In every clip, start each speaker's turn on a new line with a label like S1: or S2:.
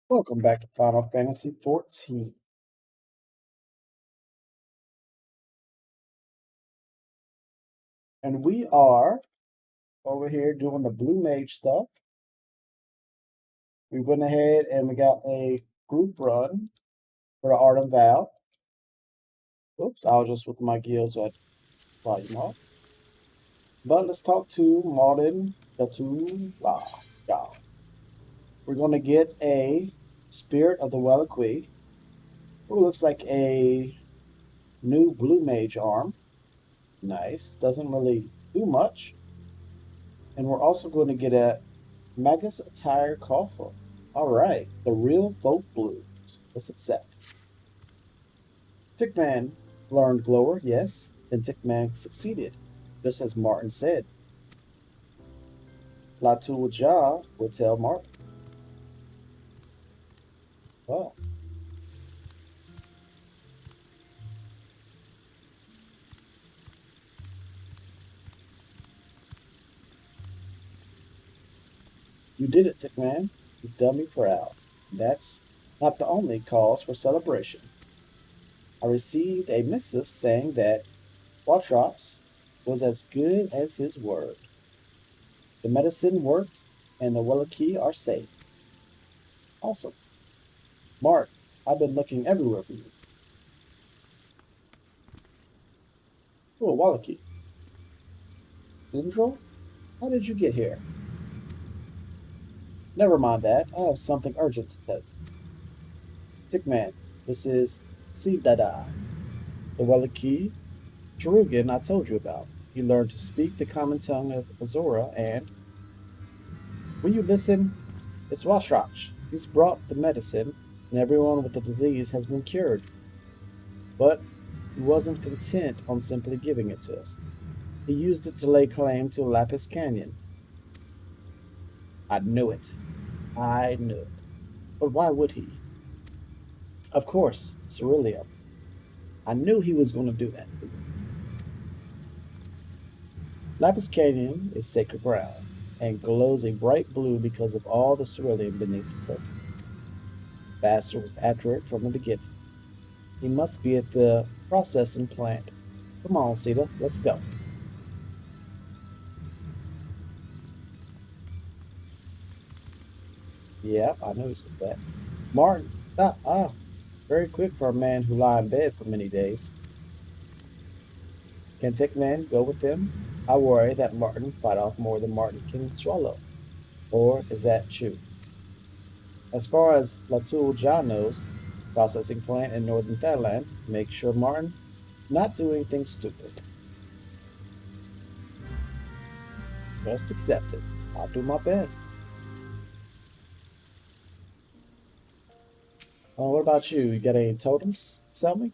S1: Welcome back to Final Fantasy XIV. And we are over here doing the Blue Mage stuff. We went ahead and we got a group run for the Art and Vow. Oops, I was just with my gears at volume off. But let's talk to Martin Gatula. Yeah. We're going to get a Spirit of the Wellaqui, who looks like a new Blue Mage arm. Nice. Doesn't really do much. And we're also going to get a Magus attire coffer. All right, the real folk blues. Let's accept. Tickman learned Glower, yes, and Tickman succeeded, just as Martin said. Latul Jah will tell Martin. Well, you did it, Tickman. You've done me proud. That's not the only cause for celebration. I received a missive saying that Watrops was as good as his word. The medicine worked, and the Wellaki are safe. Awesome. Mark, I've been looking everywhere for you. Oh, Wallachie. Lindrel? How did you get here? Never mind that. I have something urgent to tell you. Tickman, this is Sivdada, the Wallachie Jerugan I told you about. He learned to speak the common tongue of Azora, and when you listen, it's Washrach. He's brought the medicine, and everyone with the disease has been cured. But he wasn't content on simply giving it to us. He used it to lay claim to Lapis Canyon. I knew it. I knew it. But why would he? Of course, Cerulean. I knew he was going to do that. Lapis Canyon is sacred ground and glows a bright blue because of all the cerulean beneath the surface. Vassar was after it from the beginning. He must be at the processing plant. Come on, Sita, let's go. Yeah, I know he's with that. Martin, very quick for a man who lie in bed for many days. Can Tickman go with them? I worry that Martin fight off more than Martin can swallow. Or is that true? As far as Latul Jah knows, processing plant in northern Thailand, make sure Martin not do anything stupid. Just accept it. I'll do my best. What about you? You got any totems? Sell me?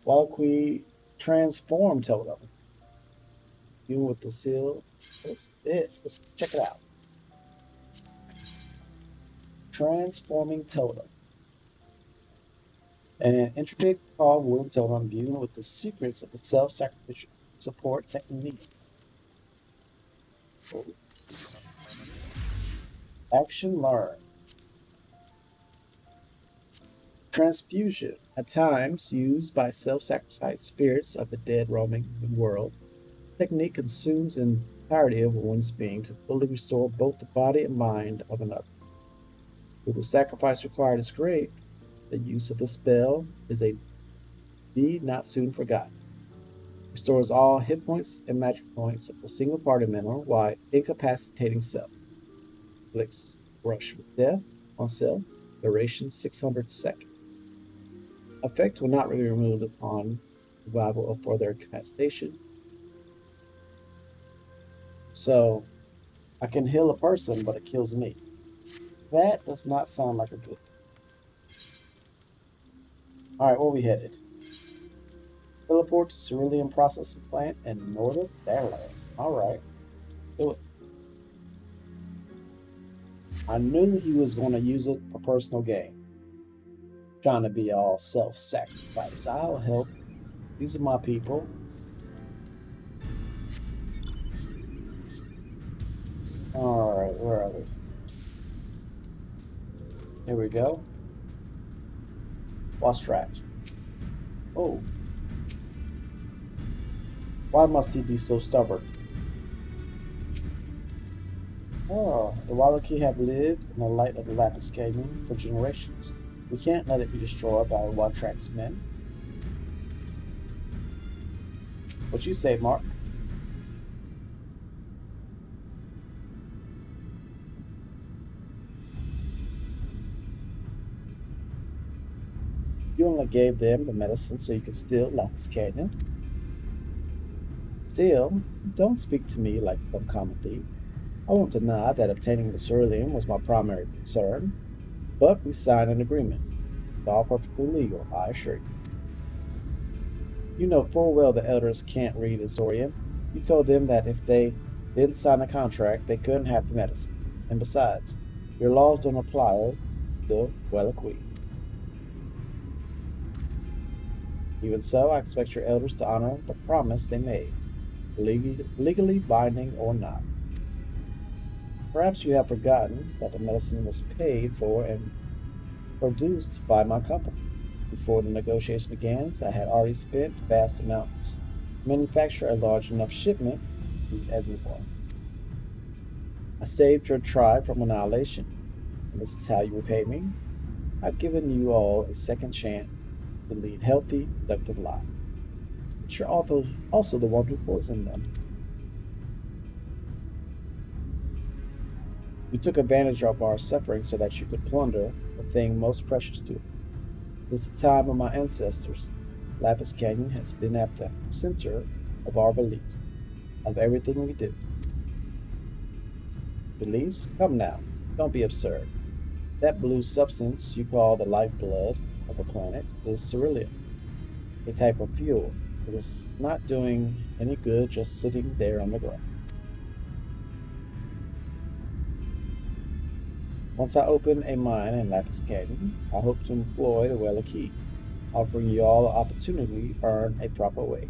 S1: Wallaqui transform totem. You with the seal. What's this? Let's check it out. Transforming totem. An intricate carved wooden totem imbued with the secrets of the self-sacrificial support technique. Action learned. Transfusion, at times used by self-sacrifice spirits of the dead roaming the world. Technique consumes the entirety of one's being to fully restore both the body and mind of another. Though the sacrifice required is great, the use of the spell is a deed not soon forgotten. Restores all hit points and magic points of a single party member while incapacitating self. Inflicts rush with death on self, duration 600 seconds. Effect will not be removed upon revival or further incapacitation. So I can heal a person, but it kills me. That does not sound like a good. All right, where we headed? Teleport to Cerulean Processing Plant in northern Thailand. All right, do it. I knew he was going to use it for personal gain. Trying to be all self-sacrifice. I'll help. These are my people. All right, where are we? Here we go. Lost track. Oh, why must he be so stubborn? Oh, the Wallachie have lived in the light of the Lapis Canyon for generations. We can't let it be destroyed by Watrak's men. What you say, Mark? You only gave them the medicine so you could steal Lapis Canyon. Still, don't speak to me like some common thief. I won't deny that obtaining the cerulean was my primary concern, but we signed an agreement. It's all perfectly legal, I assure you. You know full well the elders can't read Eorzea. You told them that if they didn't sign a contract, they couldn't have the medicine. And besides, your laws don't apply to the Wellacque. Even so, I expect your elders to honor the promise they made, legally binding or not. Perhaps you have forgotten that the medicine was paid for and produced by my company. Before the negotiation began, I had already spent vast amounts to manufacture a large enough shipment to feed everyone. I saved your tribe from annihilation, and this is how you repay me. I've given you all a second chance to lead healthy, productive lives. But you're also the one who poisoned them. You took advantage of our suffering so that you could plunder the thing most precious to us. Since the time of my ancestors, Lapis Canyon has been at the center of our beliefs, of everything we do. Beliefs? Come now, don't be absurd. That blue substance you call the lifeblood of the planet is cerulean, a type of fuel. It is not doing any good just sitting there on the ground. Once I open a mine in Lapis Canyon, I hope to employ the Wellacque, offering you all the opportunity to earn a proper wage.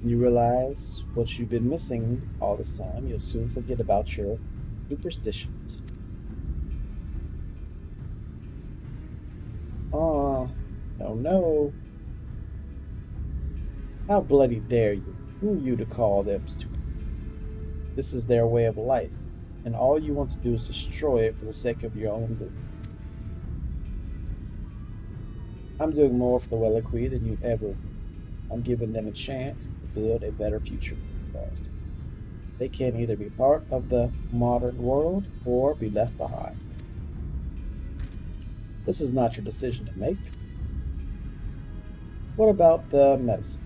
S1: When you realize what you've been missing all this time, you'll soon forget about your superstitions. Oh, no, no. How bloody dare you? Who are you to call them stupid? This is their way of life, and all you want to do is destroy it for the sake of your own good. I'm doing more for the Wellacque than you ever. I'm giving them a chance to build a better future for us. They can either be part of the modern world or be left behind. This is not your decision to make. What about the medicine?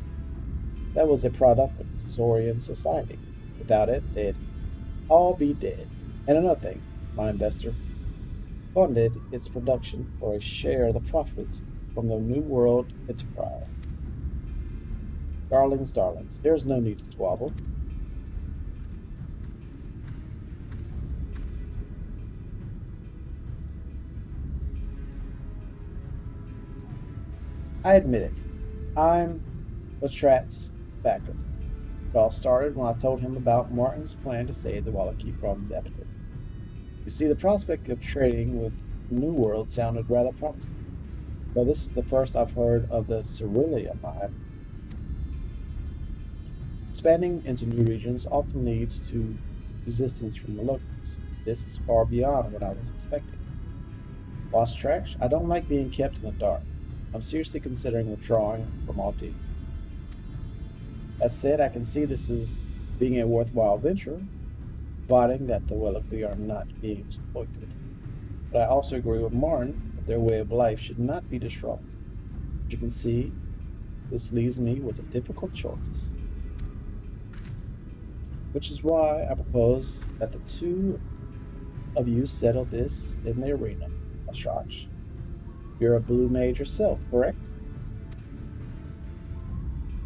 S1: That was a product of Zorian society. Without it, they'd all be dead. And another thing, my investor funded its production for a share of the profits from the New World enterprise. Darlings, darlings, there's no need to squabble. I admit it. I'm Lestrat's backer. It all started when I told him about Martin's plan to save the Wallachie from the epidemic. You see, the prospect of trading with the New World sounded rather promising. Though this is the first I've heard of the Cerulean mine. Expanding into new regions often leads to resistance from the locals. This is far beyond what I was expecting. Lost track? I don't like being kept in the dark. I'm seriously considering withdrawing from all deal. That said, I can see this as being a worthwhile venture, providing that the Wellacque are not being exploited. But I also agree with Martin that their way of life should not be disrupted. As you can see, this leaves me with a difficult choice. Which is why I propose that the two of you settle this in the arena. Ashraj. You're a blue mage yourself, correct?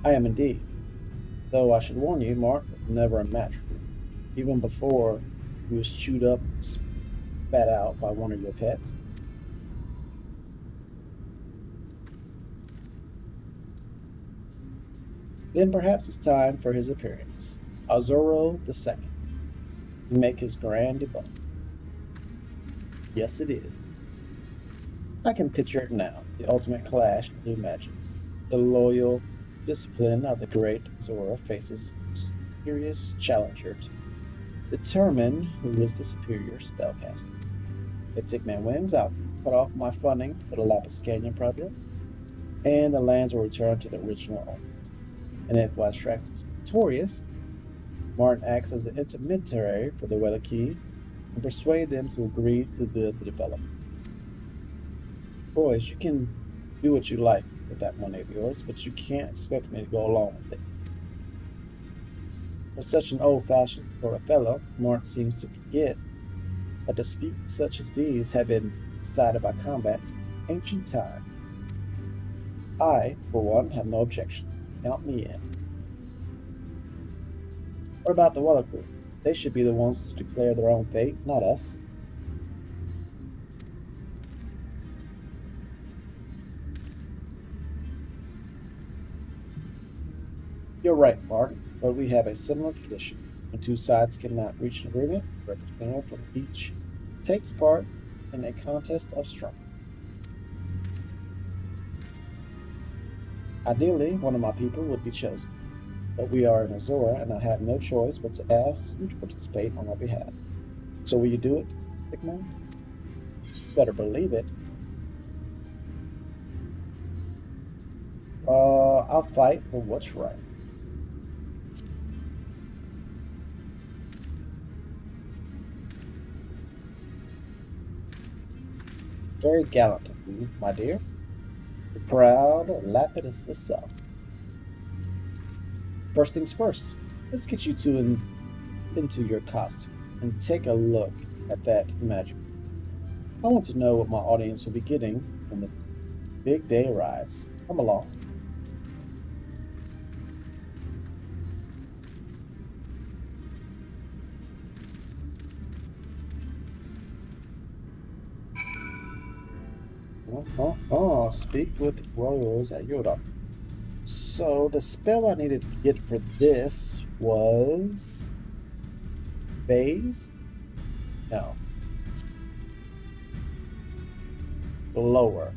S1: I am indeed. Though I should warn you, Mark was never a match for me. Even before he was chewed up and spat out by one of your pets. Then perhaps it's time for his appearance. Azoro II to make his grand debut. Yes, it is. I can picture it now, the ultimate clash of blue magic. The loyal discipline of the great Zora faces serious challenger to determine who is the superior spellcaster. If Tickman wins, I'll cut off my funding for the Lapis Canyon project, and the lands will return to the original owners. And if Wystrax is victorious, Martin acts as an intermediary for the Wella Key and persuade them to agree to the development. Boys, you can do what you like with that money of yours, but you can't expect me to go along with it. For such an old-fashioned sort of fellow, Martin seems to forget that disputes such as these have been decided by combats in ancient time. I, for one, have no objections. Count me in. What about the Weller crew? They should be the ones to declare their own fate, not us. You're right, Mark, but we have a similar tradition. When two sides cannot reach an agreement, a representative from each takes part in a contest of strength. Ideally, one of my people would be chosen, but we are in Eorzea, and I have no choice but to ask you to participate on our behalf. So will you do it, Hickman? Better believe it. I'll fight for what's right. Very gallant of you, my dear. The proud Lapidus itself. First things first, let's get you two into your costume and take a look at that magic. I want to know what my audience will be getting when the big day arrives. Come along. Speak with royals at Yoda. So the spell I needed to get for this was phase? No. Lower.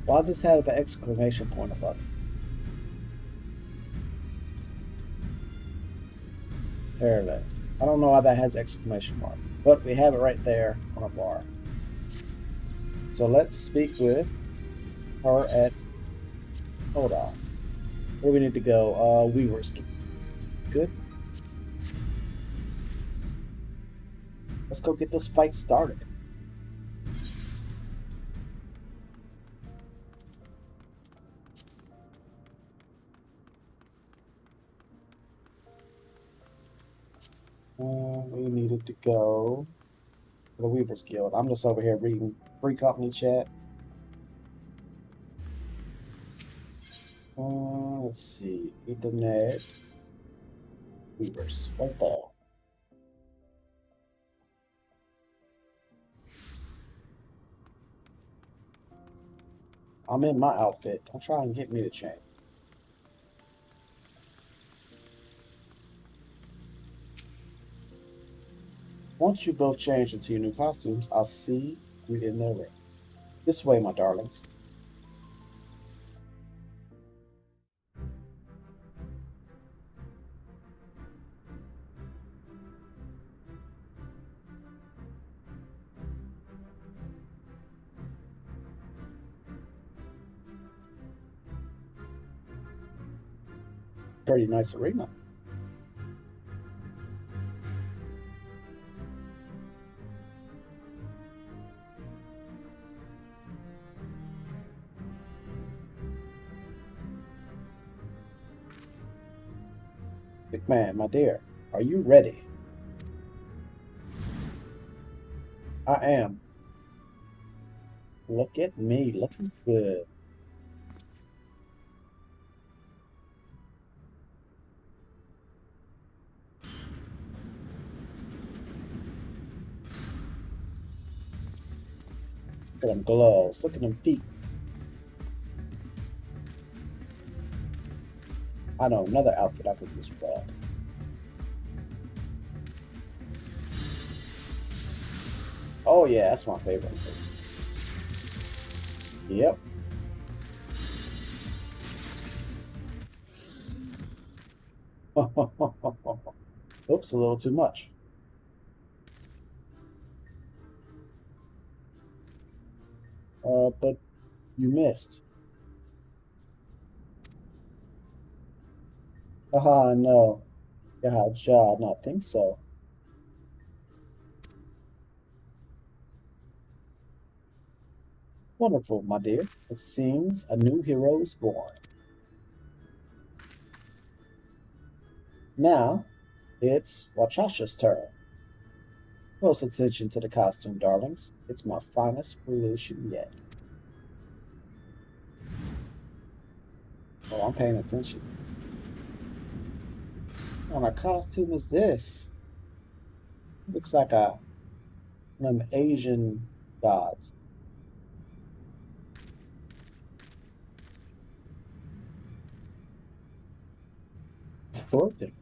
S1: Why does this have an exclamation point above it? Parallax. I don't know why that has exclamation mark, but we have it right there on a bar. So let's speak with her at, hold on, where we need to go? Weaver's Key. Good. Let's go get this fight started. We needed to go to the Weaver's Guild. I'm just over here reading free company chat. Let's see. Ethernet. Weavers. Right there. I'm in my outfit. Don't try and get me to change. Once you both change into your new costumes, I'll see you in their ring. This way, my darlings. Pretty nice arena. McMahon, my dear, are you ready? I am. Look at me, looking good. Look at them gloves. Look at them feet. I know another outfit I could use for that. Oh yeah, that's my favorite. Yep. Oops, a little too much. But you missed. Haha, no. God, ja, not think so. Wonderful, my dear. It seems a new hero is born. Now, it's Wachasha's turn. Close attention to the costume, darlings. It's my finest creation yet. Oh, I'm paying attention. What kind of costume is this? Looks like one of them Asian gods. It's floating.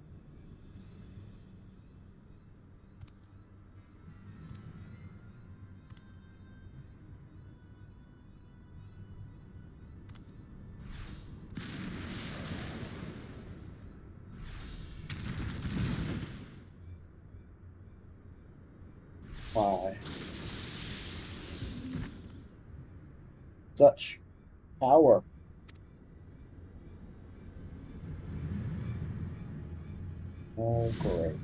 S1: Why? Such power. Oh, great.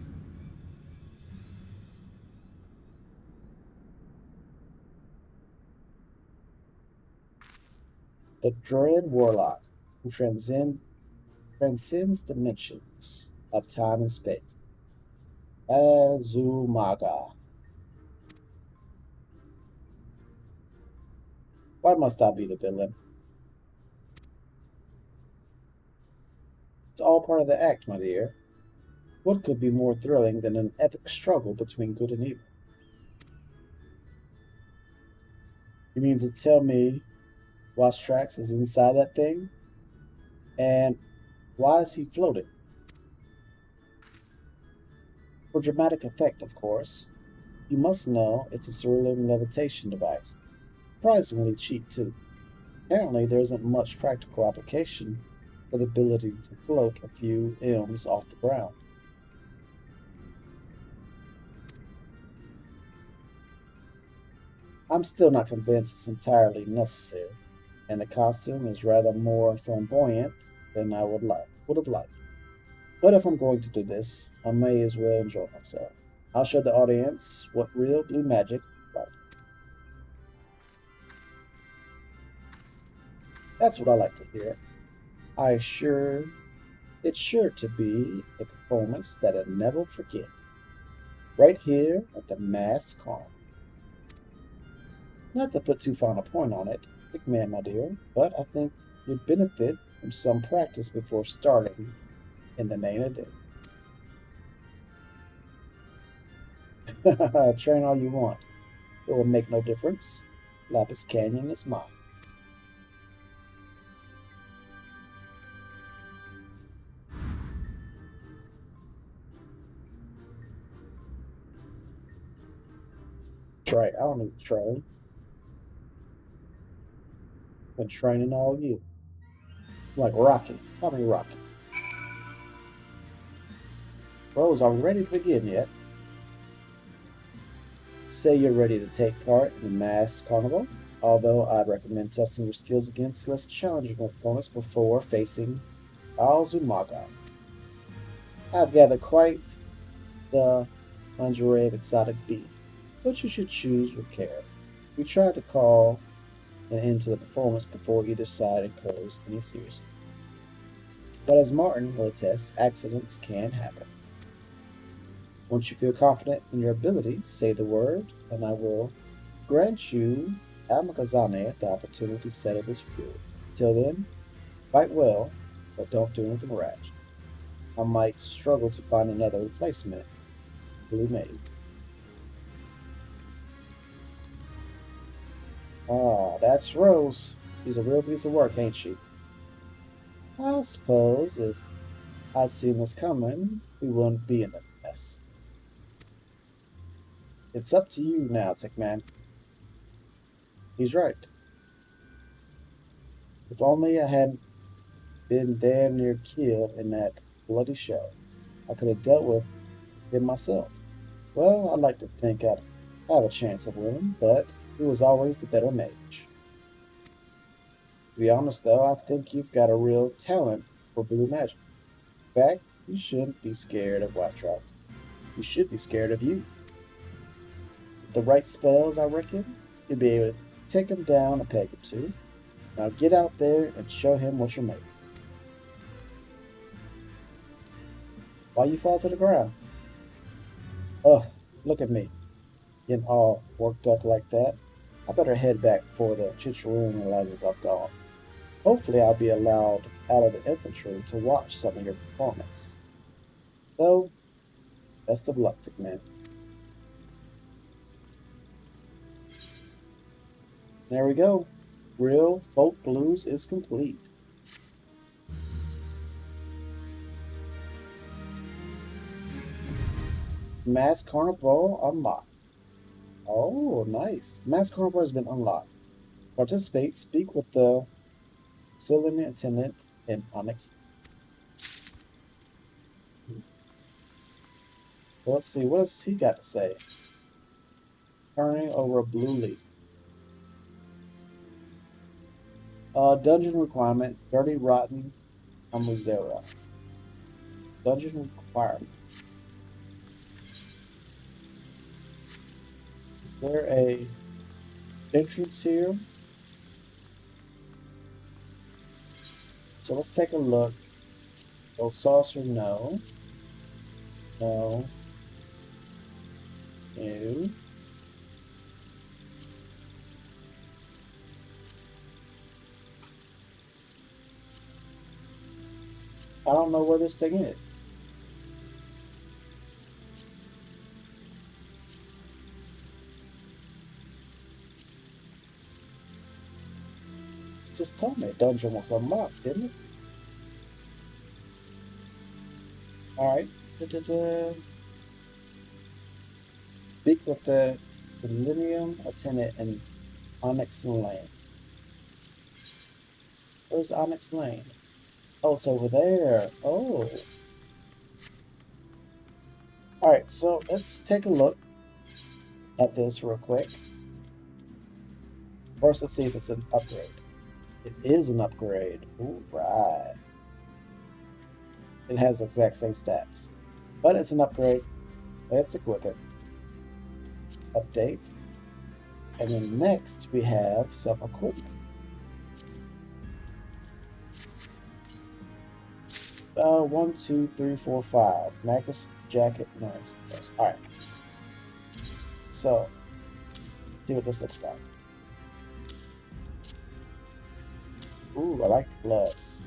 S1: The dread warlock who transcends dimensions of time and space. Azumaga. Why must I be the villain? It's all part of the act, my dear. What could be more thrilling than an epic struggle between good and evil? You mean to tell me Wastrax is inside that thing? And why is he floating? For dramatic effect, of course. You must know it's a cerulean levitation device. Surprisingly cheap, too. Apparently, there isn't much practical application for the ability to float a few elms off the ground. I'm still not convinced it's entirely necessary, and the costume is rather more flamboyant than I would have liked. But if I'm going to do this, I may as well enjoy myself. I'll show the audience what real blue magic is like. That's what I like to hear. I assure it's sure to be a performance that I'll never forget. Right here at the Mass Carnival. Not to put too fine a point on it, big man, my dear, but I think you'd benefit from some practice before starting in the main event. Train all you want. It will make no difference. Lapis Canyon is mine. That's right, I don't need to train. I've been training all you. Like Rocky. Call me Rocky. Rose, are we ready to begin yet? Say you're ready to take part in the Mass Carnival, although I'd recommend testing your skills against less challenging opponents before facing Alzumaga. I've gathered quite the lingerie of exotic beasts, but you should choose with care. We try to call an end to the performance before either side incurs any serious. But as Martin will attest, accidents can happen. Once you feel confident in your abilities, say the word, and I will grant you, Almakazane, the opportunity to settle this feud. Till then, fight well, but don't do anything rash. I might struggle to find another replacement. Blue Maid. Ah, that's Rose. She's a real piece of work, ain't she? I suppose if I'd seen this coming, we wouldn't be in this mess. It's up to you now, Tickman. He's right. If only I hadn't been damn near killed in that bloody show, I could have dealt with him myself. Well, I'd like to think I'd have a chance of winning, but he was always the better mage. To be honest, though, I think you've got a real talent for blue magic. In fact, you shouldn't be scared of White Trout. You should be scared of you. With the right spells, I reckon, you'll be able to take him down a peg or two. Now get out there and show him what you're made of. Why you fall to the ground? Ugh, look at me, getting all worked up like that. I better head back before the chicharroon realizes I've gone. Hopefully I'll be allowed out of the infantry to watch some of your performance. So, best of luck, Tickman. There we go. Real Folk Blues is complete. Mass Carnival unlocked. Oh, nice. The Mass Carnival has been unlocked. Participate, speak with the Sylvan Attendant in Onyx. Well, let's see, what has he got to say? Turning over a blue leaf. Dungeon requirement, Dirty Rotten Amuzera. Dungeon requirement. Is there a entrance here? So let's take a look. Oh, saucer, no. No. No. I don't know where this thing is. It just told me a dungeon was unlocked, didn't it? Alright. Speak with the Millennium Attendant in Onyx Lane. Where's Onyx Lane? Oh, it's over there. Oh. Alright, so let's take a look at this real quick. First, let's see if it's an upgrade. It is an upgrade. All right. It has the exact same stats. But it's an upgrade. Let's equip it. Update. And then next, we have some equipment. 1, 2, 3, 4, 5. Magnus jacket, noise. Alright. So, let's see what this looks like. Ooh, I like the gloves.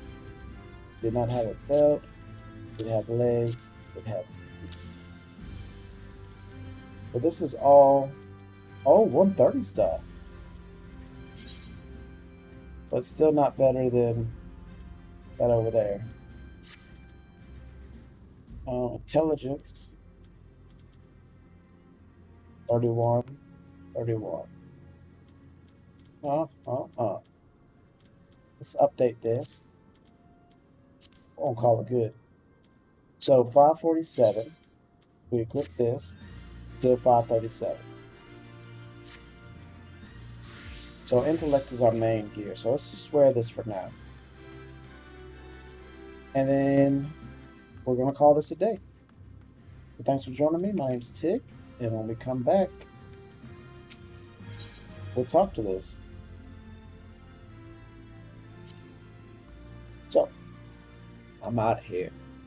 S1: Did not have a belt. Did have legs. Did have. But this is all. Oh, 130 stuff. But still not better than that over there. Intelligence. 31. 31. Let's update this. Won't call it good. So 547. We equip this. Still 537. So intellect is our main gear. So let's just wear this for now. And then we're going to call this a day. So thanks for joining me. My name's Tick. And when we come back, we'll talk to this. So, I'm out of here.